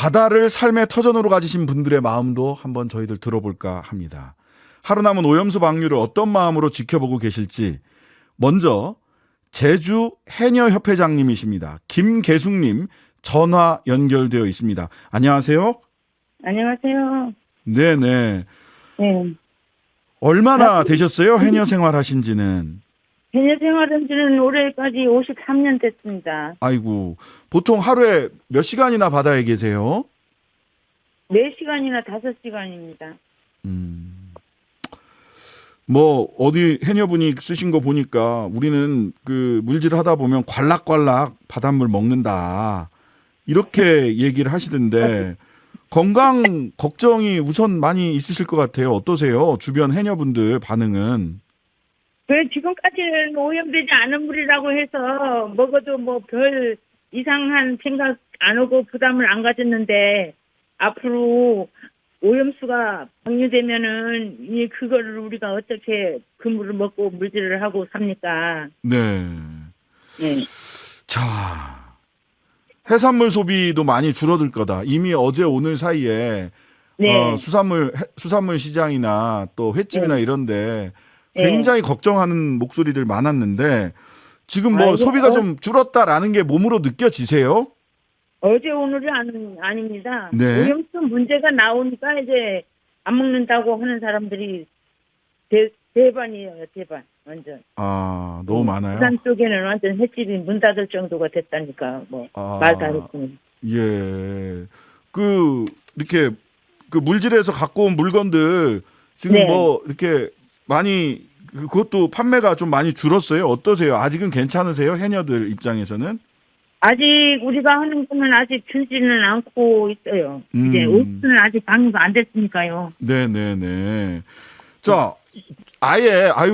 바다를 삶의 터전으로 가지신 분들의 마음도 한번 저희들 들어볼까 합니다. 하루 남은 오염수 방류를 어떤 마음으로 지켜보고 계실지 먼저 제주 해녀협회장님이십니다. 김계숙님 전화 연결되어 있습니다. 안녕하세요. 안녕하세요. 네네. 네. 얼마나 되셨어요? 해녀 생활하신 지는? 해녀 생활한 지는 올해까지 53년 됐습니다. 아이고, 보통 하루에 몇 시간이나 바다에 계세요? 4시간이나 5시간입니다. 뭐 어디 해녀분이 쓰신 거 보니까 우리는 그 물질 하다 보면 꽐락꽐락 바닷물 먹는다 이렇게 얘기를 하시던데 건강 걱정이 우선 많이 있으실 것 같아요. 어떠세요? 주변 해녀분들 반응은? 그래, 지금까지는 오염되지 않은 물이라고 해서 먹어도 뭐 별 이상한 생각 안 오고 부담을 안 가졌는데 앞으로 오염수가 방류되면은 이 그거를 우리가 어떻게 그 물을 먹고 물질을 하고 삽니까? 네. 네. 자, 해산물 소비도 많이 줄어들 거다. 이미 어제 오늘 사이에 네. 수산물 시장이나 또 횟집이나 네. 이런데 네. 굉장히 걱정하는 목소리들 많았는데 지금 뭐 아이고, 소비가 좀 줄었다라는 게 몸으로 느껴지세요? 어제 오늘이 아닙니다. 네. 오염수 문제가 나오니까 이제 안 먹는다고 하는 사람들이 대반이에요, 대반. 완전. 아, 너무 많아요. 부산 쪽에는 완전 횟집이 문 닫을 정도가 됐다니까, 뭐, 아, 말 다 했으니. 예. 이렇게 그 물질에서 갖고 온 물건들 지금 네. 뭐 이렇게 많이 그것도 판매가 좀 많이 줄었어요. 어떠세요? 아직은 괜찮으세요? 해녀들 입장에서는? 아직 우리가 하는 거는 아직 줄지는 않고 있어요. 이제 오염수는 아직 방류가 안 됐으니까요. 네네네. 자,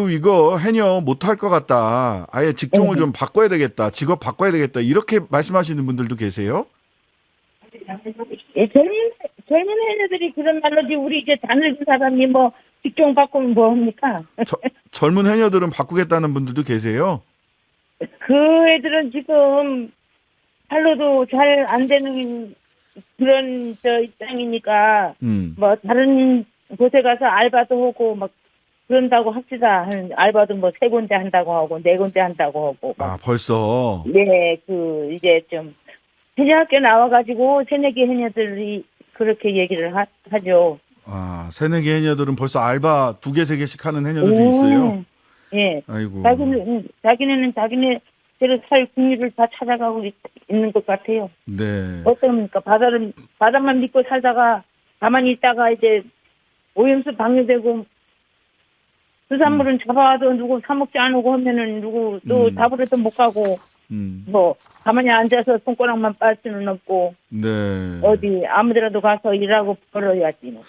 이거 해녀 못할 것 같다. 아예 직종을 네. 좀 바꿔야 되겠다. 직업 바꿔야 되겠다. 이렇게 말씀하시는 분들도 계세요? 예, 젊은 해녀들이 그런 말로지 우리 이제 다 늙은 사람이 뭐 직종 바꾸면 뭐 합니까? 젊은 해녀들은 바꾸겠다는 분들도 계세요? 그 애들은 지금 팔로도 잘 안 되는 그런 입장이니까 뭐 다른 곳에 가서 알바도 하고 막 그런다고 합시다. 알바도 뭐 3군데 한다고 하고 4군데 한다고 하고 막. 아, 벌써? 네, 이제 좀 해녀학교 나와가지고 새내기 해녀들이 그렇게 얘기를 하죠. 아, 새내기 해녀들은 벌써 알바 2개, 3개씩 하는 해녀들도 있어요? 예. 아이고. 자기네는 자기네대로 살 국리를 다 찾아가고 있는 것 같아요. 네. 어떻습니까? 바다만 믿고 살다가 가만히 있다가 이제 오염수 방류되고 수산물은 잡아와도 누구 사 먹지 않고 하면은 누구 또 잡으러도 못 가고 뭐 가만히 앉아서 손가락만 빨 수는 없고 네. 어디 아무데라도 가서 일하고 벌어야지 뭐.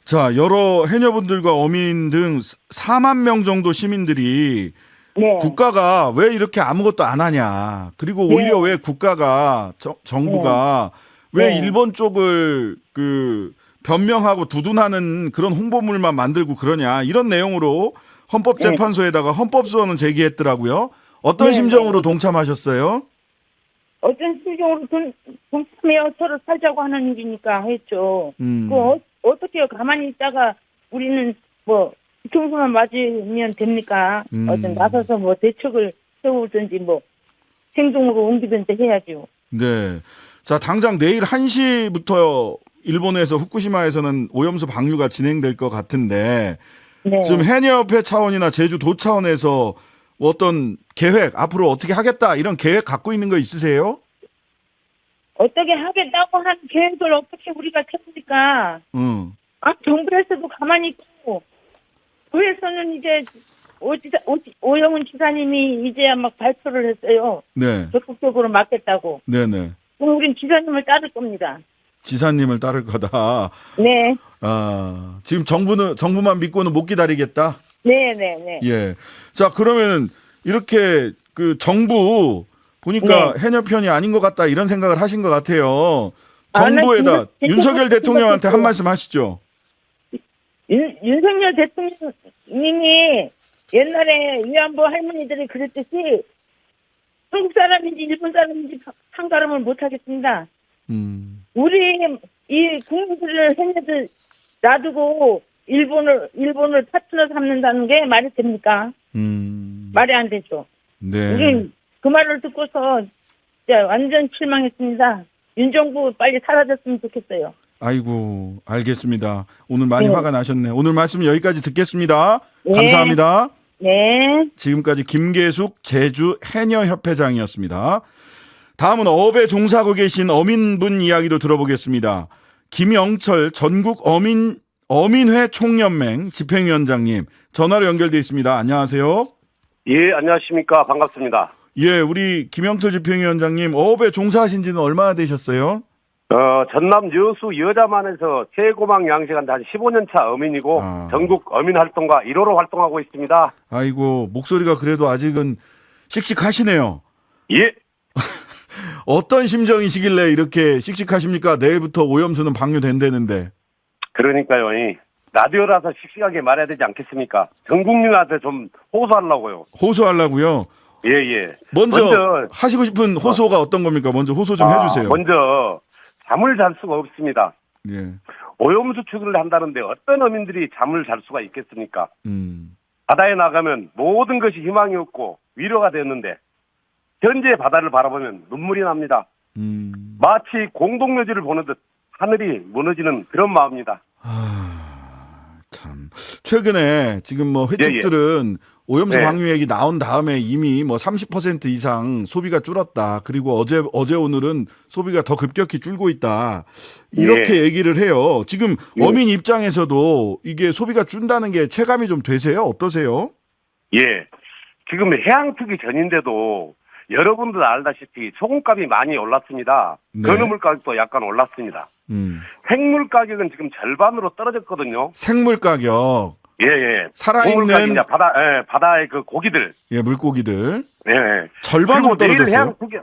자, 여러 해녀분들과 어민 등 4만 명 정도 시민들이 네. 국가가 왜 이렇게 아무것도 안 하냐. 그리고 오히려 왜 국가가 정부가 왜 네. 일본 쪽을 변명하고 두둔하는 그런 홍보물만 만들고 그러냐. 이런 내용으로 헌법재판소에다가 헌법소원을 제기했더라고요. 어떤 네, 심정으로 동참하셨어요? 어떤 심정으로 동참해요. 서로 살자고 하는 일이니까 했죠. 어떻게 가만히 있다가 우리는 뭐 뒤통수만 맞으면 됩니까? 어떤 나서서 뭐 대책을 세우든지 뭐 행동으로 옮기든지 해야죠. 네. 자, 당장 내일 1시부터 일본에서 후쿠시마에서는 오염수 방류가 진행될 것 같은데 네. 지금 해녀협회 차원이나 제주도 차원에서 뭐 어떤 계획, 앞으로 어떻게 하겠다 이런 계획 갖고 있는 거 있으세요? 어떻게 하겠다고 한 계획을 어떻게 우리가 캡니까? 정부에서도 가만히 있고 도에서는 이제 오영훈 지사님이 이제야 막 발표를 했어요. 네. 적극적으로 막겠다고. 네네. 그럼 우린 지사님을 따를 겁니다. 지사님을 따를 거다. 네. 아, 지금 정부만 믿고는 못 기다리겠다. 네네네. 예. 자, 그러면 이렇게 정부 보니까 해녀 편이 아닌 것 같다 이런 생각을 하신 것 같아요. 정부에다 윤석열 대통령한테 한 말씀 하시죠. 윤석열 대통령님이 옛날에 위안부 할머니들이 그랬듯이 한국 사람인지 일본 사람인지 판가름을 못 하겠습니다. 우리 이 국민들을 해녀들 놔두고 일본을 파트너 삼는다는 게 말이 됩니까? 말이 안 되죠. 네. 우리 그 말을 듣고서 진짜 완전 실망했습니다. 윤 정부 빨리 사라졌으면 좋겠어요. 아이고, 알겠습니다. 오늘 많이 네. 화가 나셨네. 오늘 말씀 여기까지 듣겠습니다. 네. 감사합니다. 네. 지금까지 김계숙 제주 해녀협회장이었습니다. 다음은 어업에 종사하고 계신 어민분 이야기도 들어보겠습니다. 김영철 전국 어민회 총연맹 집행위원장님 전화로 연결돼 있습니다. 안녕하세요. 예, 안녕하십니까. 반갑습니다. 예, 우리 김영철 집행위원장님 어업에 종사하신 지는 얼마나 되셨어요? 전남 여수 여자만에서 최고망 양식한 한 15년 차 어민이고 전국 어민 활동가 1호로 활동하고 있습니다. 아이고, 목소리가 그래도 아직은 씩씩하시네요. 예. 어떤 심정이시길래 이렇게 씩씩하십니까? 내일부터 오염수는 방류된다는데. 그러니까요. 이 라디오라서 씩씩하게 말해야 되지 않겠습니까? 전 국민한테 좀 호소하려고요. 호소하려고요. 예, 예. 먼저 하시고 싶은 호소가 어떤 겁니까? 먼저 호소 좀 해주세요. 먼저 잠을 잘 수가 없습니다. 예. 오염수 추출을 한다는데 어떤 어민들이 잠을 잘 수가 있겠습니까? 바다에 나가면 모든 것이 희망이 없고 위로가 되었는데 현재 바다를 바라보면 눈물이 납니다. 마치 공동묘지를 보는 듯 하늘이 무너지는 그런 마음입니다. 참. 최근에 지금 뭐 회측들은 오염수 네. 방류액이 나온 다음에 이미 뭐 30% 이상 소비가 줄었다. 그리고 어제 오늘은 소비가 더 급격히 줄고 있다. 이렇게 얘기를 해요. 지금 어민 입장에서도 이게 소비가 준다는 게 체감이 좀 되세요? 어떠세요? 예. 지금 해양 투기 전인데도 여러분들 알다시피 소금값이 많이 올랐습니다. 네. 건어물 가격도 약간 올랐습니다. 생물 가격은 지금 절반으로 떨어졌거든요. 생물 가격. 예, 예. 살아있는 생물 가격이냐, 바다의 그 고기들. 예, 물고기들 예, 예. 절반으로 그리고 내일 떨어졌어요. 해양 투기,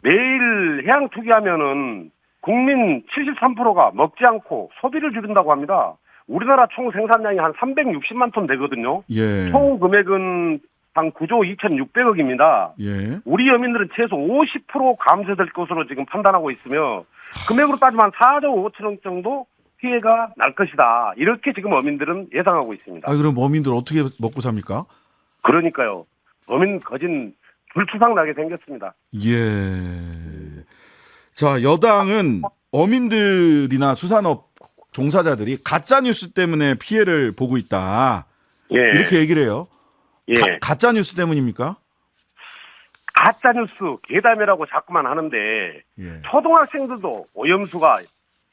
내일 해양 투기하면은 국민 73%가 먹지 않고 소비를 줄인다고 합니다. 우리나라 총 생산량이 한 360만 톤 되거든요. 예. 총 금액은 한 9조 2,600억입니다. 예. 우리 어민들은 최소 50% 감소될 것으로 지금 판단하고 있으며 금액으로 따지면 4조 5천억 정도 피해가 날 것이다. 이렇게 지금 어민들은 예상하고 있습니다. 아, 그럼 어민들 어떻게 먹고 삽니까? 그러니까요. 어민 거진 불투상 나게 생겼습니다. 예. 자, 여당은 어민들이나 수산업 종사자들이 가짜 뉴스 때문에 피해를 보고 있다. 예. 이렇게 얘기를 해요. 예. 가짜 뉴스 때문입니까? 가짜뉴스 괴담이라고 자꾸만 하는데 예. 초등학생들도 오염수가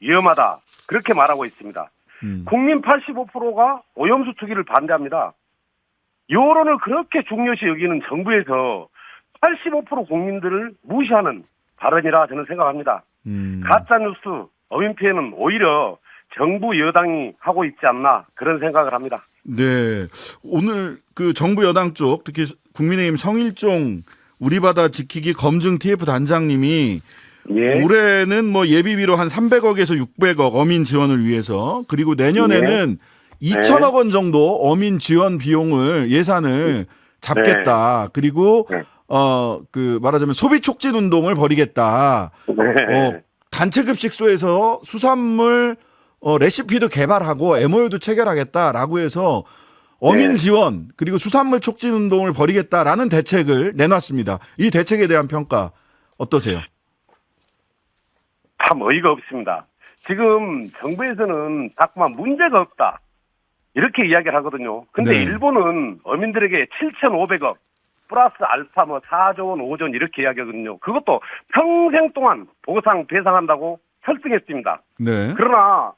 위험하다. 그렇게 말하고 있습니다. 국민 85%가 오염수 투기를 반대합니다. 여론을 그렇게 중요시 여기는 정부에서 85% 국민들을 무시하는 발언이라 저는 생각합니다. 가짜뉴스, 어민 피해는 오히려 정부 여당이 하고 있지 않나 그런 생각을 합니다. 네. 오늘 그 정부 여당 쪽 특히 국민의힘 성일종 우리 바다 지키기 검증 TF 단장님이 예. 올해는 뭐 예비비로 한 300억에서 600억 어민 지원을 위해서 그리고 내년에는 2천억 원 정도 어민 지원 비용을 예산을 잡겠다. 그리고 그 말하자면 소비 촉진 운동을 벌이겠다. 단체 급식소에서 수산물 레시피도 개발하고 MOU도 체결하겠다라고 해서 어민 지원 그리고 수산물 촉진 운동을 벌이겠다라는 대책을 내놨습니다. 이 대책에 대한 평가 어떠세요? 참 어이가 없습니다. 지금 정부에서는 자꾸만 문제가 없다. 이렇게 이야기를 하거든요. 근데 네. 일본은 어민들에게 7,500억 플러스 알파 뭐 4조 원, 5조 원 이렇게 이야기하거든요. 그것도 평생 동안 보상 배상한다고 설득했습니다. 네. 그러나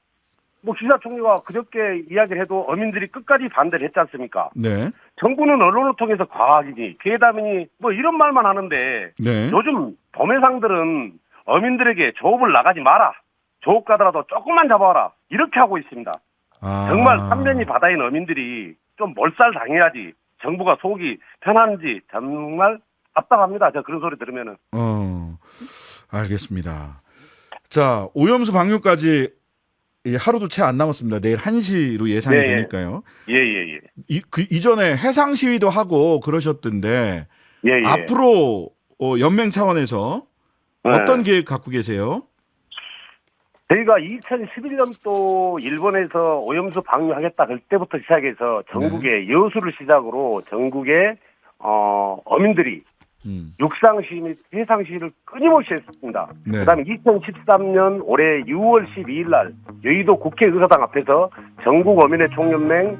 뭐 기시다 총리가 그저께 이야기를 해도 어민들이 끝까지 반대를 했지 않습니까? 네. 정부는 언론을 통해서 과학이니 괴담이니 뭐 이런 말만 하는데 네. 요즘 도매상들은 어민들에게 조업을 나가지 마라. 조업 가더라도 조금만 잡아와라. 이렇게 하고 있습니다. 정말 삼면이 바다인 어민들이 좀 몰살 당해야지 정부가 속이 편한지 정말 답답합니다. 저 그런 소리 들으면은. 알겠습니다. 자, 오염수 방류까지 하루도 채 안 남았습니다. 내일 1시로 예상이 되니까요. 예. 이전에 해상 시위도 하고 그러셨던데 예. 앞으로 연맹 차원에서 어떤 계획 갖고 계세요? 저희가 2011년도 일본에서 오염수 방류하겠다 그때부터 시작해서 전국의 여수를 시작으로 전국의 어민들이 육상시 및 해상시를 끊임없이 했습니다. 네. 그다음에 2013년 올해 6월 12일 날 여의도 국회의사당 앞에서 전국 어민의 총연맹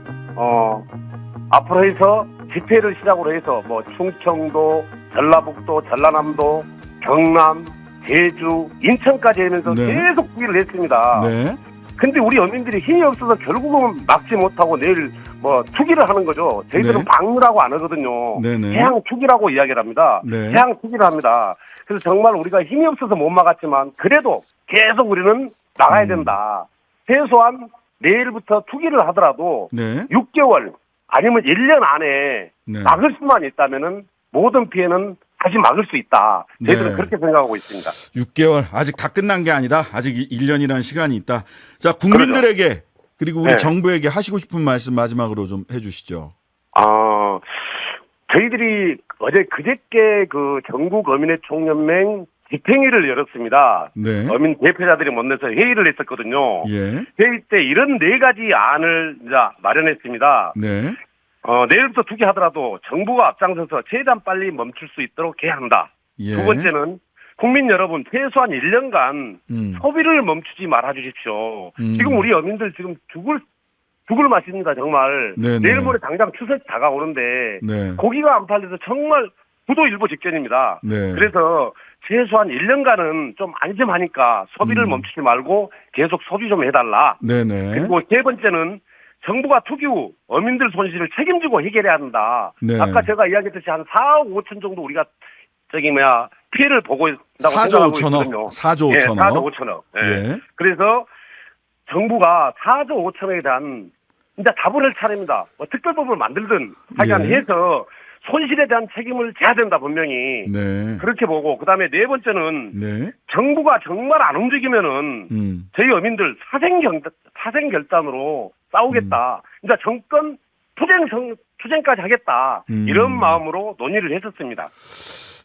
앞으로 해서 집회를 시작으로 해서 뭐 충청도, 전라북도, 전라남도, 경남, 제주, 인천까지 하면서 네. 계속 투기를 했습니다. 네. 근데 우리 어민들이 힘이 없어서 결국은 막지 못하고 내일 뭐 투기를 하는 거죠. 저희들은 네. 방류라고 안 하거든요. 네네. 해양 투기라고 이야기를 합니다. 네. 해양 투기를 합니다. 그래서 정말 우리가 힘이 없어서 못 막았지만 그래도 계속 우리는 나가야 된다. 최소한 내일부터 투기를 하더라도 네. 6개월 아니면 1년 안에 네. 막을 수만 있다면은 모든 피해는 다시 막을 수 있다. 저희들은 네. 그렇게 생각하고 있습니다. 6개월 아직 다 끝난 게 아니다. 아직 1년이라는 시간이 있다. 자, 국민들에게 그리고 우리 네. 정부에게 하시고 싶은 말씀 마지막으로 좀 해주시죠. 저희들이 어제 그저께 그 전국 어민의 총연맹 집행회를 열었습니다. 네. 어민 대표자들이 만나서 회의를 했었거든요. 예. 회의 때 이런 4가지 안을 이제 마련했습니다. 네. 내일부터 투기하더라도 정부가 앞장서서 최대한 빨리 멈출 수 있도록 해야 한다. 예. 두 번째는 국민 여러분 최소한 1년간 소비를 멈추지 말아 주십시오. 지금 우리 어민들 지금 죽을 맛입니다. 정말. 네네. 내일 모레 당장 추석이 다가오는데 네. 고기가 안 팔려서 정말 부도일보 직전입니다. 네. 그래서 최소한 1년간은 좀 안심하니까 소비를 멈추지 말고 계속 소비 좀 해달라. 네네. 그리고 세 번째는 정부가 투기 후 어민들 손실을 책임지고 해결해야 한다. 네. 아까 제가 이야기했듯이 한 4억 5천 정도 우리가 피해를 보고 있다고 4조 생각하고 5천억. 있거든요. 4조 예, 5천억. 4조 5천억. 예. 예. 그래서 정부가 4조 5천억에 대한 이제 답을 할 차례입니다. 뭐 특별법을 만들든 하여간 예. 해서 손실에 대한 책임을 져야 된다 분명히. 네. 그렇게 보고 그다음에 네 번째는 네. 정부가 정말 안 움직이면은 저희 어민들 사생 결단으로 싸우겠다. 이제 정권 투쟁까지 하겠다. 이런 마음으로 논의를 했었습니다.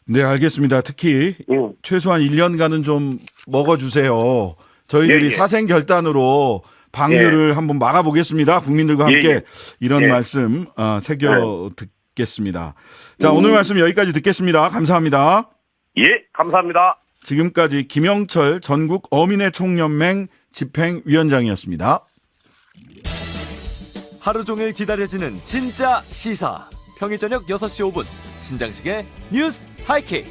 네, 알겠습니다. 특히 최소한 1년간은 좀 먹어주세요. 저희들이 예, 예. 사생 결단으로 방류를 한번 막아보겠습니다. 국민들과 함께 예, 예. 이런 예. 말씀 새겨 듣겠습니다. 자, 오늘 말씀 여기까지 듣겠습니다. 감사합니다. 예, 감사합니다. 지금까지 김영철 전국 어민의 총연맹 집행위원장이었습니다. 하루 종일 기다려지는 진짜 시사. 평일 저녁 6시 5분 신장식의 뉴스 하이킥.